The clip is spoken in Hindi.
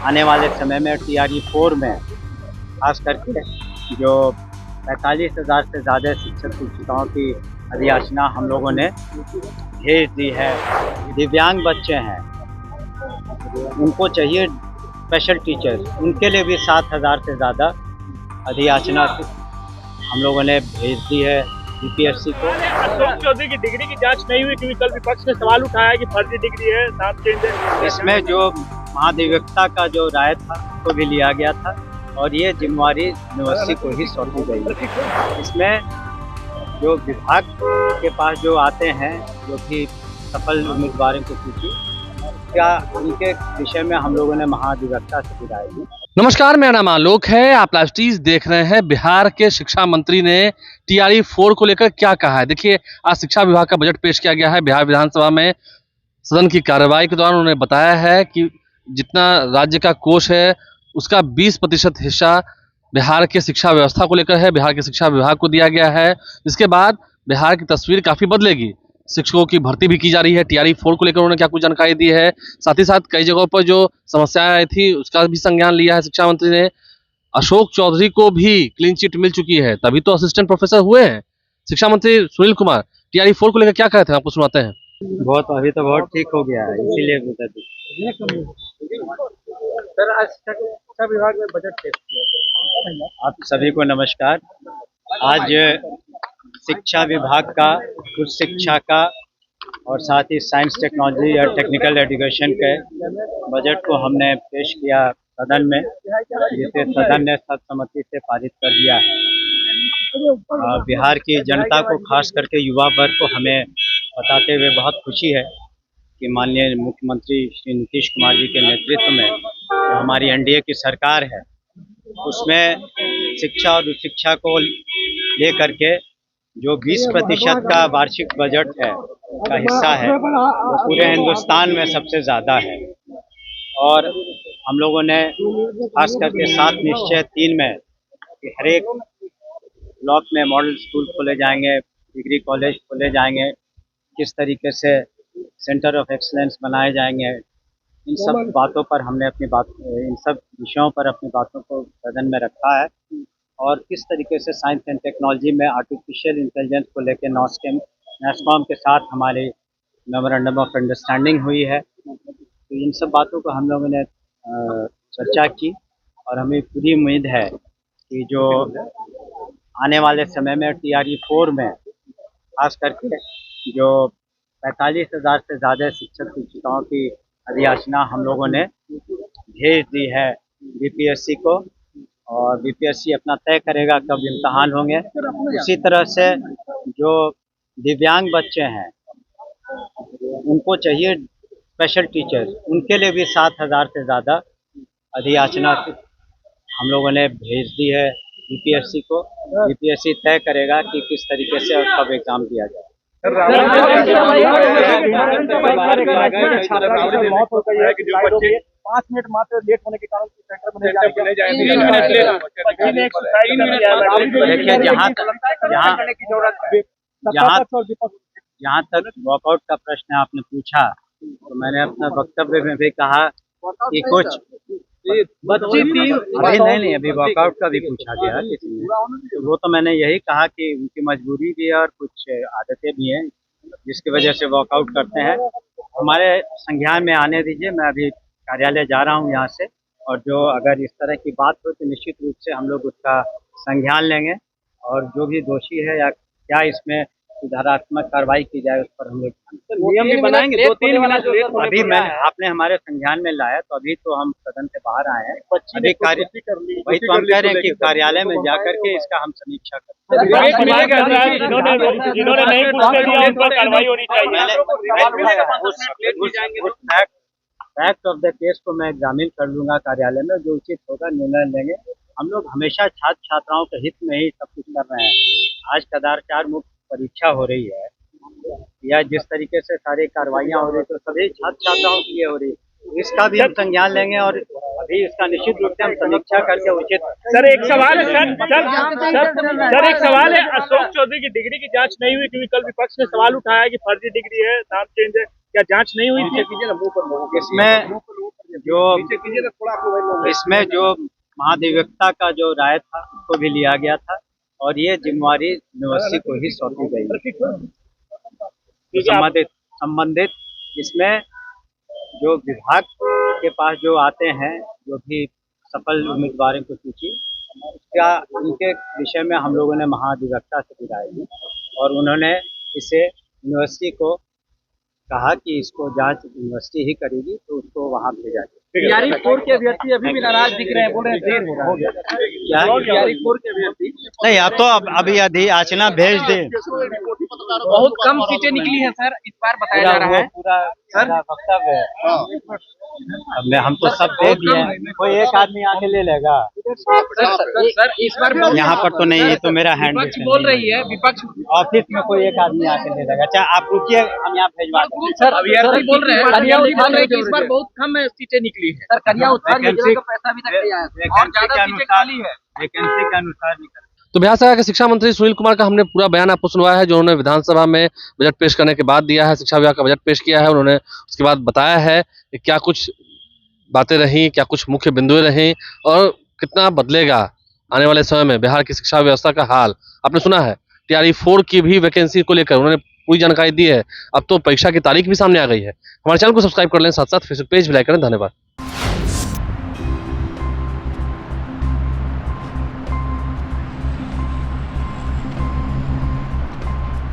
आने वाले समय में TRE 4 में खास करके जो 45,000 से ज़्यादा शिक्षक शिक्षिकाओं की अधियाचना हम लोगों ने भेज दी है। दिव्यांग बच्चे हैं, उनको चाहिए स्पेशल टीचर, उनके लिए भी 7,000 से ज़्यादा अधियाचना हम लोगों ने भेज दी है BPSC को। अशोक चौधरी की डिग्री की जांच नहीं हुई क्योंकि कल विपक्ष ने सवाल उठाया कि फर्जी डिग्री है, नाम चेंज है। इसमें जो महाधिवक्ता का जो राय था उसको भी लिया गया था और ये जिम्मेवारी यूनिवर्सिटी को ही सौंपी गई। इसमें जो विभाग के पास जो आते हैं, जो कि सफल उम्मीदवारों की सूची, क्या उनके विषय में हम लोगों ने महाधिवक्ता से भी राय ली। नमस्कार, मेरा नाम आलोक है। आप लाइव टीज देख रहे हैं। बिहार के शिक्षा मंत्री ने TRE 4 को लेकर क्या कहा है, देखिए। आज शिक्षा विभाग का बजट पेश किया गया है बिहार विधानसभा में। सदन की कार्रवाई के दौरान उन्होंने बताया है कि जितना राज्य का कोष है उसका 20% हिस्सा बिहार के शिक्षा व्यवस्था को लेकर है, बिहार के शिक्षा विभाग को दिया गया है। इसके बाद बिहार की तस्वीर काफी बदलेगी। शिक्षकों की भर्ती भी की जा रही है। TRE 4 को लेकर उन्होंने क्या कुछ जानकारी दी है, साथ ही साथ कई जगहों पर जो समस्याएं आई थी उसका भी संज्ञान लिया है शिक्षा मंत्री ने। अशोक चौधरी को भी क्लीन चिट मिल चुकी है, तभी तो असिस्टेंट प्रोफेसर हुए हैं। शिक्षा मंत्री सुनील कुमार TRE 4 को लेकर क्या कहे थे, आपको सुनाते हैं। अभी तो बहुत ठीक हो गया है, इसीलिए बता दी। सर, आज शिक्षा विभाग में बजट पेश किया। आप सभी को नमस्कार। आज शिक्षा विभाग का, उच्च शिक्षा का और साथ ही साइंस टेक्नोलॉजी और टेक्निकल एजुकेशन के बजट को हमने पेश किया सदन में, जिसे सदन ने सर्वसम्मति से पारित कर दिया है। बिहार की जनता को, खास करके युवा वर्ग को हमें बताते हुए बहुत खुशी है कि माननीय मुख्यमंत्री श्री नीतीश कुमार जी के नेतृत्व में जो हमारी NDA की सरकार है, उसमें शिक्षा और उच्च शिक्षा को लेकर के जो 20% का वार्षिक बजट है का हिस्सा है, वो पूरे हिंदुस्तान में सबसे ज़्यादा है। और हम लोगों ने खास करके 7 निश्चय 3 में कि हर एक ब्लॉक में मॉडल स्कूल खोले जाएंगे, डिग्री कॉलेज खोले जाएंगे, किस तरीके से सेंटर ऑफ एक्सलेंस बनाए जाएंगे, इन सब बातों पर हमने इन सब विषयों पर अपनी बातों को सदन में रखा है। और किस तरीके से साइंस एंड टेक्नोलॉजी में आर्टिफिशियल इंटेलिजेंस को लेकर NASSCOM के साथ हमारी मेमोरेंडम ऑफ अंडरस्टैंडिंग हुई है। तो इन सब बातों को हम लोगों ने चर्चा की और हमें पूरी उम्मीद है कि जो आने वाले समय में TRE 4 में खास करके जो 45,000 से ज़्यादा शिक्षक शिक्षिकाओं की अधियाचना हम लोगों ने भेज दी है BPSC को, और BPSC अपना तय करेगा कब इम्तहान होंगे। उसी तरह से जो दिव्यांग बच्चे हैं, उनको चाहिए स्पेशल टीचर, उनके लिए भी 7,000 से ज़्यादा अधियाचना हम लोगों ने भेज दी है BPSC को। BPSC तय करेगा कि किस तरीके से और कब एग्ज़ाम दिया जाए। पाँच मिनट मात्र लेट होने के कारण जहाँ तक वॉकआउट का प्रश्न आपने पूछा, तो मैंने अपना वक्तव्य में भी कहा कि कुछ बच्चे थी अभी वॉकआउट का भी पूछा गया किसी ने, तो वो तो मैंने यही कहा कि उनकी मजबूरी भी है और कुछ आदतें भी हैं जिसकी वजह से वॉकआउट करते हैं। हमारे संज्ञान में आने दीजिए, मैं अभी कार्यालय जा रहा हूँ यहाँ से, और जो अगर इस तरह की बात हो तो निश्चित रूप से हम लोग उसका संज्ञान लेंगे और जो भी दोषी है या क्या इसमें सुधारात्मक कार्रवाई की जाए उस पर हम लोग नियम भी बनाएंगे। 2-3 मिनट अभी आपने हमारे संज्ञान में लाया, तो अभी तो हम सदन से बाहर आए हैं। अभी वही तो हम कह रहे हैं कि कार्यालय में जाकर के इसका हम समीक्षा करें। फैक्ट ऑफ द केस को मैं एग्जामिन कर लूंगा कार्यालय में, जो उचित होगा निर्णय लेंगे। हम लोग हमेशा छात्र छात्राओं के हित में ही सब कुछ कर रहे हैं। आज कदाचार मुक्त परीक्षा हो रही है या जिस तरीके से सारी कार्रवाइयाँ हो रही है, तो सभी छात्र छात्राओं के लिए हो रही है। इसका भी हम संज्ञान लेंगे और अभी इसका निश्चित रूप से हम समीक्षा करके उचित। सर, एक सवाल है सर, एक सवाल है। अशोक चौधरी की डिग्री की जांच नहीं हुई क्योंकि कल विपक्ष ने सवाल उठाया कि फर्जी डिग्री है, नाम चेंज है, क्या जांच नहीं हुई? जो इसमें जो महाधिवक्ता का जो राय था उसको भी लिया गया था और ये जिम्मेवारी यूनिवर्सिटी को ही सौंपी गई है। संबंधित इसमें जो विभाग के पास जो आते हैं, जो भी सफल उम्मीदवारों की सूची, क्या उनके विषय में हम लोगों ने महाधिवक्ता से भी राय ली और उन्होंने इसे यूनिवर्सिटी को कहा कि इसको जांच यूनिवर्सिटी ही करेगी, तो उसको वहाँ भेजा जाए। तैयारी 4 के अभ्यर्थी अभी भी नाराज दिख रहे हैं, बोल रहे हैं देर हो गया। क्या तैयारी 4 के अभ्यर्थी नहीं, अब तो अभी अधियाचना भेज दें। बहुत कम सीटें निकली हैं सर, इस बार बताया जा रहा है। पूरा वक्तव्य है। अब हम तो सब दे दिए हैं, कोई एक आदमी आके ले लेगा। सर इस बार यहाँ पर तो नहीं, ये तो मेरा हैंड विपक्ष बोल रही है, विपक्ष ऑफिस में कोई एक आदमी आके ले लेगा। चाहे आप रुकिए, हम यहाँ भेजवा देंगे। सर अभ्यर्थी बोल रहे हैं कि इस बार बहुत कम सीटें निकली है। सर कन्या उत्थान योजना का पैसा अभी तक नहीं आया और ज्यादा सीटें खाली है, वैकेंसी के अनुसार निकल। तो बिहार सरकार के शिक्षा मंत्री सुनील कुमार का हमने पूरा बयान आपको सुनवाया है, जो उन्होंने विधानसभा में बजट पेश करने के बाद दिया है। शिक्षा विभाग का बजट पेश किया है उन्होंने, उसके बाद बताया है कि क्या कुछ बातें रहीं, क्या कुछ मुख्य बिंदुएं रहीं और कितना बदलेगा आने वाले समय में बिहार की शिक्षा व्यवस्था का हाल। आपने सुना है टीआरई 4 की भी वैकेंसी को लेकर उन्होंने पूरी जानकारी दी है। अब तो परीक्षा की तारीख भी सामने आ गई है। हमारे चैनल को सब्सक्राइब कर लें, साथ साथ फेसबुक पेज भी लाइक करें। धन्यवाद।